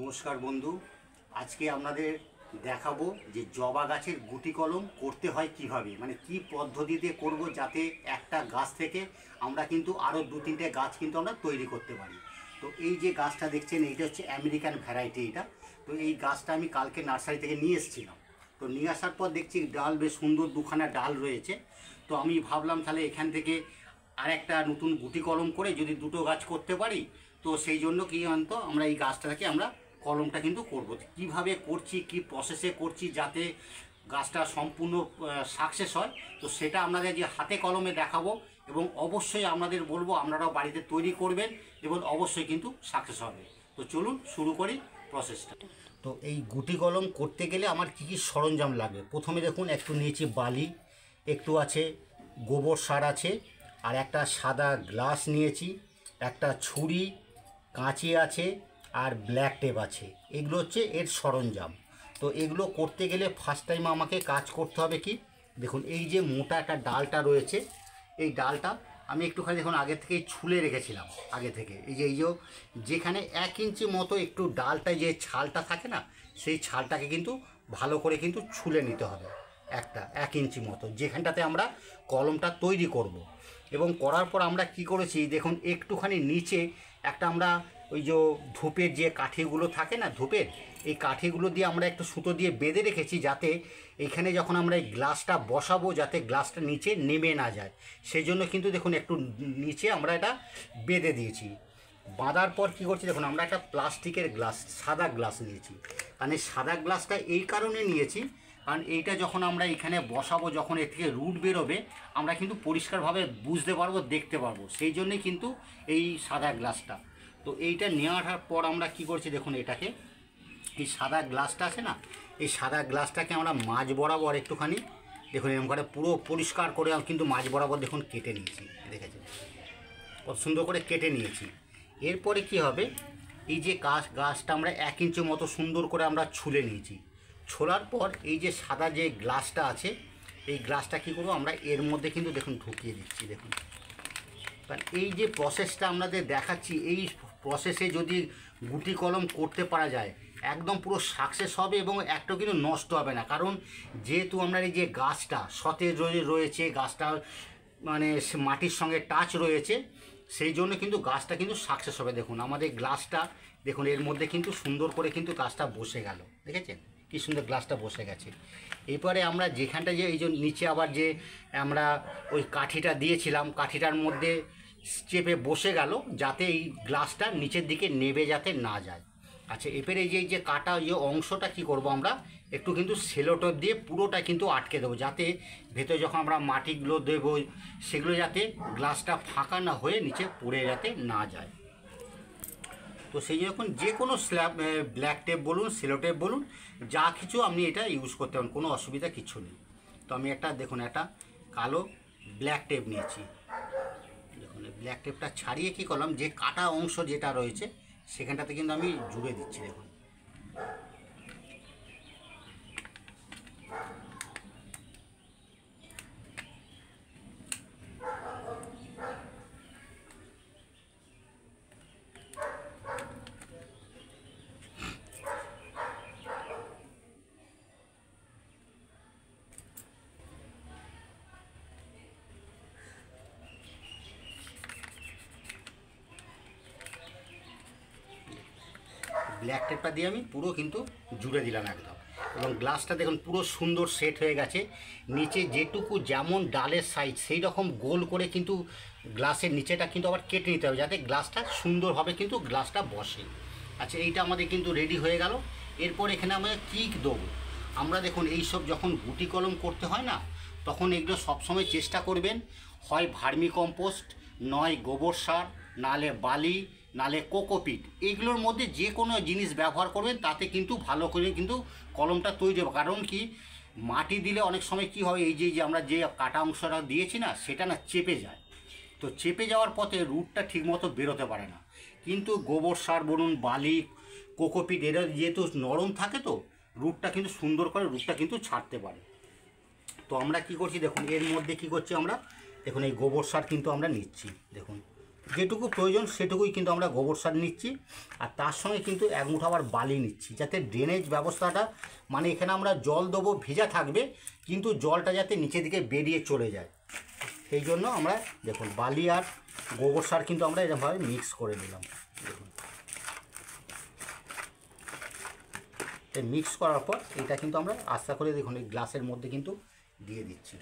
নমস্কার বন্ধু, আজকে আপনাদের দেখাবো যে জবা গাছের গুটি কলম করতে হয় কিভাবে, মানে কি পদ্ধতিতে করব যাতে একটা গাছ থেকে আমরা কিন্তু আরও দু তিনটে গাছ কিন্তু আমরা তৈরি করতে পারি। তো এই যে গাছটা দেখছেন এইটা হচ্ছে আমেরিকান ভ্যারাইটি। এটা তো এই গাছটা আমি কালকে নার্সারি থেকে নিয়ে এসেছিলাম। তো নিয়ে আসার পর দেখছি ডাল বেশ সুন্দর দুখানা ডাল রয়েছে। তো আমি ভাবলাম তাহলে এখান থেকে আরেকটা নতুন গুটি কলম করে যদি দুটো গাছ করতে পারি, তো সেই জন্য কি জানতো আমরা এই গাছটাকে আমরা কলমটা কিন্তু করব। কিভাবে করছি, কি প্রসেসে করছি যাতে গাছটা সম্পূর্ণ সাকসেস হয়, তো সেটা আপনাদের যে হাতে কলমে দেখাবো এবং অবশ্যই আপনাদের বলবো আপনারাও বাড়িতে তৈরি করবেন এবং অবশ্যই কিন্তু সাকসেস হবে। তো চলুন শুরু করি প্রসেসটা। তো এই গুটি কলম করতে গেলে আমার কী কী সরঞ্জাম লাগবে, প্রথমে দেখুন একটু নিয়েছি বালি, একটু আছে গোবর সার আছে, আর একটা সাদা গ্লাস নিয়েছি, একটা ছুরি, কাঁচি আছে, আর ব্ল্যাক টেপ আছে। এগুলো হচ্ছে এর সরঞ্জাম। তো এগুলো করতে গেলে ফার্স্ট টাইম আমাকে কাজ করতে হবে কি, দেখুন এই যে মোটা একটা ডালটা রয়েছে, এই ডালটা আমি একটুখানি দেখুন আগে থেকেই ছুলে রেখেছিলাম। আগে থেকে এই যে যেখানে 1 ইঞ্চি মতো একটু ডালটায় যে ছালটা থাকে না, সেই ছালটাকে কিন্তু ভালো করে কিন্তু ছুলে নিতে হবে। 1 ইঞ্চি মতো যেখানটাতে আমরা কলমটা তৈরি করব। এবং করার পর আমরা কি করেছি দেখুন, একটুখানি নিচে একটা আমরা ওই যে ধূপের যে কাঠিগুলো থাকে না, ধূপের এই কাঠিগুলো দিয়ে আমরা একটু সুতো দিয়ে বেঁধে রেখেছি, যাতে এখানে যখন আমরা এই গ্লাসটা বসাবো যাতে গ্লাসটা নিচে নেমে না যায়। সেই জন্য কিন্তু দেখুন একটু নিচে আমরা এটা বেঁধে দিয়েছি। বাঁধার পর কী করছি দেখুন, আমরা একটা প্লাস্টিকের গ্লাস, সাদা গ্লাস নিয়েছি। কারণ এই সাদা গ্লাসটা এই কারণে নিয়েছি, কারণ এইটা যখন আমরা এখানে বসাবো, যখন এর থেকে রুট বেরোবে আমরা কিন্তু পরিষ্কারভাবে বুঝতে পারবো, দেখতে পারবো, সেই জন্যই কিন্তু এই সাদা গ্লাসটা। তো এইটা নেওয়ার পর আমরা কি করছি দেখুন, এটাকে এই সাদা গ্লাসটা আছে না, এই সাদা গ্লাসটাকে আমরা মাঝ বরাবর একটুখানি দেখুন এরকম করে পুরো পরিষ্কার করে কিন্তু মাঝ বরাবর দেখুন কেটে নিয়েছি। দেখেছেন কত সুন্দর করে কেটে নিয়েছি। এরপরে কি হবে, এই যে গাছটা আমরা 1 ইঞ্চি মতো সুন্দর করে আমরা ছুলে নিয়েছি। ছোলার পর এই যে সাদা যে গ্লাসটা আছে, এই গ্লাসটা কী করবো আমরা এর মধ্যে কিন্তু দেখুন ঢুকিয়ে দিচ্ছি। দেখুন কারণ এই যে প্রসেসটা আপনাদের দেখাচ্ছি, এই প্রসেসে যদি গুটি কলম করতে পারা যায় একদম পুরো সাকসেস হবে এবং একটাও কিন্তু নষ্ট হবে না। কারণ যেহেতু আমরা এই যে গাছটা সতেজ রয়েছে, গাছটা মানে মাটির সঙ্গে টাচ রয়েছে, সেই জন্য কিন্তু গাছটা কিন্তু সাকসেস হবে। দেখুন আমাদের গ্লাসটা দেখুন এর মধ্যে কিন্তু সুন্দর করে কিন্তু গাছটা বসে গেল। দেখেছেন কি সুন্দর গ্লাসটা বসে গেছে। এরপরে আমরা যেখানটা যে এই যে নিচে আবার যে আমরা ওই কাঠিটা দিয়েছিলাম, কাঠিটার মধ্যে চেপে বসে গেল যাতে এই গ্লাসটা নিচের দিকে নেবে যাতে না যায়। আচ্ছা, এরপরে এই যে কাটা যে অংশটা কি করব আমরা একটু কিন্তু সেলোটেপ দিয়ে পুরোটা কিন্তু আটকে দেবো, যাতে ভেতরে যখন আমরা মাটিগুলো দেবো সেগুলো যাতে গ্লাসটা ফাঁকা না হয়ে নিচে পড়ে যাতে না যায়। তো সেই যখন যে কোনো ব্ল্যাক টেপ বলুন, সেলোটেপ বলুন, যা কিছু আপনি এটা ইউজ করতে পারেন, কোনো অসুবিধা কিছু নেই। তো আমি একটা দেখুন একটা কালো ব্ল্যাক টেপ নিয়েছি। দেখুন ব্ল্যাক টেপটা ছাড়িয়ে কী করলাম, যে কাটা অংশ যেটা রয়েছে সেখানটাতে কিন্তু আমি জুড়ে দিচ্ছি। দেখুন ব্ল্যাক টেপটা দিয়ে আমি পুরো কিন্তু জুড়ে দিলাম একদম। এবং গ্লাসটা দেখুন পুরো সুন্দর সেট হয়ে গেছে। নিচে যেটুকু যেমন ডালের সাইজ সেই রকম গোল করে কিন্তু গ্লাসের নিচেটা কিন্তু আবার কেটে নিতে হবে, যাতে গ্লাসটা সুন্দরভাবে কিন্তু গ্লাসটা বসে। আচ্ছা, এইটা আমাদের কিন্তু রেডি হয়ে গেল। এরপর এখানে আমরা কী দেবো, আমরা দেখুন এইসব যখন গুটি কলম করতে হয় না, তখন এগুলো সবসময় চেষ্টা করবেন হয় ভার্মি কম্পোস্ট, নয় গোবর সার, নালে বালি, নালে কোকোপিট, এইগুলোর মধ্যে যে কোনো জিনিস ব্যবহার করবেন, তাতে কিন্তু ভালো করে কিন্তু কলমটা তৈরি হবে। কারণ কি, মাটি দিলে অনেক সময় কি হয়, এই যে আমরা যে কাটা অংশটা দিয়েছি না সেটা না চেপে যায়। তো চেপে যাওয়ার পথে রুটটা ঠিকমতো বেরোতে পারে না। কিন্তু গোবর সার বলুন, বালি, কোকোপিট, এরা যেহেতু নরম থাকে, তো রুটটা কিন্তু সুন্দর করে রুটটা কিন্তু ছাড়তে পারে। তো আমরা কি করছি দেখুন, এর মধ্যে কি করছি আমরা দেখুন এই গোবর সার কিন্তু আমরা নিচ্ছি। দেখুন যেটুকু প্রয়োজন সেটুকুই কিন্তু আমরা গোবর সার নিচ্ছি, আর তার সঙ্গে কিন্তু এক মুঠো আবার বালি নিচ্ছি, যাতে ড্রেনেজ ব্যবস্থাটা, মানে এখানে আমরা জল দেবো ভেজা থাকবে কিন্তু জলটা যাতে নিচের দিকে বেরিয়ে চলে যায়, সেই জন্য আমরা দেখুন বালি আর গোবর সার কিন্তু আমরা এরকমভাবে মিক্স করে নিলাম। দেখুন এই মিক্স করার পর এটা কিন্তু আমরা আস্তে করে দেখুন এই গ্লাসের মধ্যে কিন্তু দিয়ে দিচ্ছি।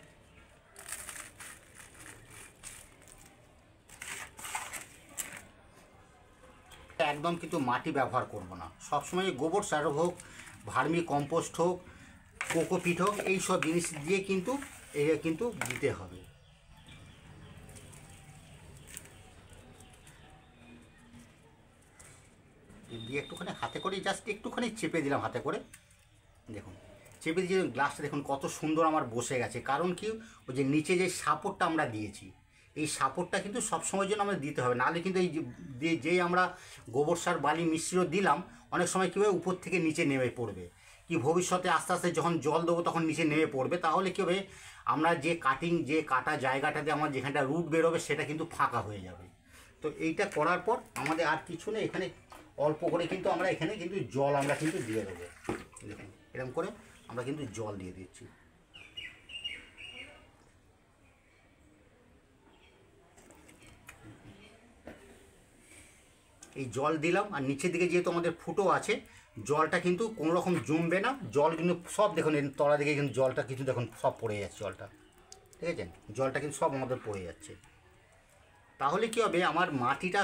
একদম কিন্তু মাটি ব্যবহার করব না, সবসময় গোবর সার হোক, ভার্মি কম্পোস্ট হোক, কোকোপিট হোক, এই সব জিনিস দিয়ে কিন্তু এটা কিন্তু দিতে হবে। দিয়ে একটুখানি হাতে করে জাস্ট একটুখানি চেপে দিলাম হাতে করে, দেখুন চেপে দিয়ে গ্লাসটা দেখুন কত সুন্দর আমার বসে গেছে। কারণ কি, ওই যে নিচে যে সাপোর্টটা আমরা দিয়েছি, এই সাপোর্টটা কিন্তু সবসময়ের জন্য আমরা দিতে হবে, নাহলে কিন্তু এই যেই আমরা গোবর সার বালি মিশ্রিত দিলাম অনেক সময় কী হবে উপর থেকে নিচে নেমে পড়বে, কি ভবিষ্যতে আস্তে আস্তে যখন জল দেবো তখন নিচে নেমে পড়বে, তাহলে কী হবে আমরা যে কাটা জায়গাটাতে আমার যেখানটা রুট বেরোবে সেটা কিন্তু ফাঁকা হয়ে যাবে। তো এইটা করার পর আমাদের আর কিছু নেই, এখানে অল্প করে কিন্তু আমরা এখানে কিন্তু জল আমরা কিন্তু দিয়ে দেবো। দেখুন এরকম করে আমরা কিন্তু জল দিয়ে দিচ্ছি। এই জল দিলাম, আর নিচের দিকে যেহেতু আমাদের ফুটো আছে জলটা কিন্তু কোনো রকম জমবে না, জল কিন্তু সব দেখুন তলা দিকে কিন্তু জলটা কিন্তু দেখুন সব পড়ে যাচ্ছে, জলটা ঠিক আছে, জলটা কিন্তু সব আমাদের পড়ে যাচ্ছে। তাহলে কী হবে, আমার মাটিটা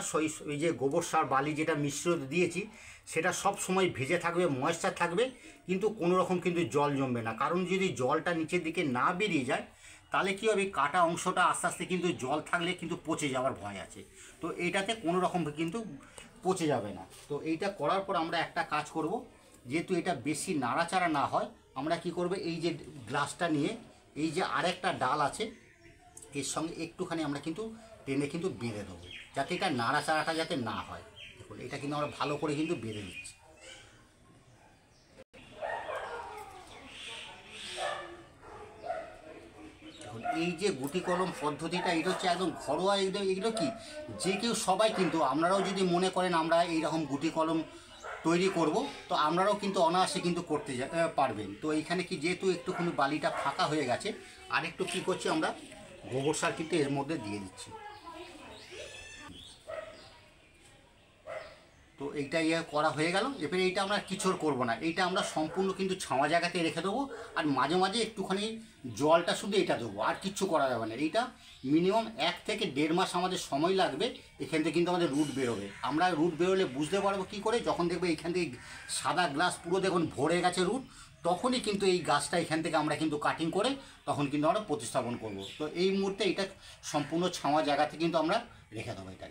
ওই যে গোবর সার বালি যেটা মিশ্রিত দিয়েছি সেটা সব সময় ভেজে থাকবে, ময়েশ্চার থাকবে, কিন্তু কোনো রকম কিন্তু জল জমবে না। কারণ যদি জলটা নিচের দিকে না বেরিয়ে যায় তাহলে কী হবে, কাটা অংশটা আস্তে আস্তে কিন্তু জল থাকলে কিন্তু পচে যাওয়ার ভয় আছে। তো এইটাতে কোনো রকম কিন্তু পচে যাবে না। তো এইটা করার পর আমরা একটা কাজ করব, যেহেতু এটা বেশি নাড়াচাড়া না হয়, আমরা কি করব, এই যে গ্লাসটা নিয়ে এই যে আরেকটা ডাল আছে এর সঙ্গে একটুখানি আমরা কিন্তু টেনে কিন্তু বেঁধে দেবো, যাতে এটা নাড়াচাড়াটা যাতে না হয়। দেখুন এটা কিন্তু আমরা ভালো করে কিন্তু বেঁধে দিচ্ছি। দেখুন এই যে গুটি কলম পদ্ধতিটা, এটা হচ্ছে একদম ঘরোয়া, এগুলো কি যে কেউ সবাই কিন্তু, আপনারাও যদি মনে করেন আমরা এইরকম গুটি কলম তৈরি করব তো আপনারাও কিন্তু অনায়াসে কিন্তু করতে পারবেন। তো এইখানে কি যেহেতু একটুখানি বালিটা ফাঁকা হয়ে গেছে, আর একটু কী করছি আমরা গোবর সার কিন্তু এর মধ্যে দিয়ে দিচ্ছি। তো এইটা করা হয়ে গেল। এবারে এইটা আমরা কিছু করবো না, এইটা আমরা সম্পূর্ণ কিন্তু ছাওয়া জায়গাতে রেখে দেবো, আর মাঝে মাঝে একটুখানি জলটা শুধু এটা দেবো, আর কিচ্ছু করা যাবে না। এইটা মিনিমাম 1 থেকে 1.5 মাস আমাদের সময় লাগবে, এখান থেকে কিন্তু আমাদের রুট বেরোবে। আমরা রুট বেরোলে বুঝতে পারবো কী করে, যখন দেখবো এইখান থেকে সাদা গ্লাস পুরো দেখুন ভরে গেছে রুট, তখনই কিন্তু এই গাছটা এখান থেকে আমরা কিন্তু কাটিং করে তখন কিন্তু আমরা প্রতিস্থাপন করব। তো এই মুহূর্তে এটা সম্পূর্ণ ছাওয়া জায়গাতে কিন্তু আমরা রেখে দেবো এটা।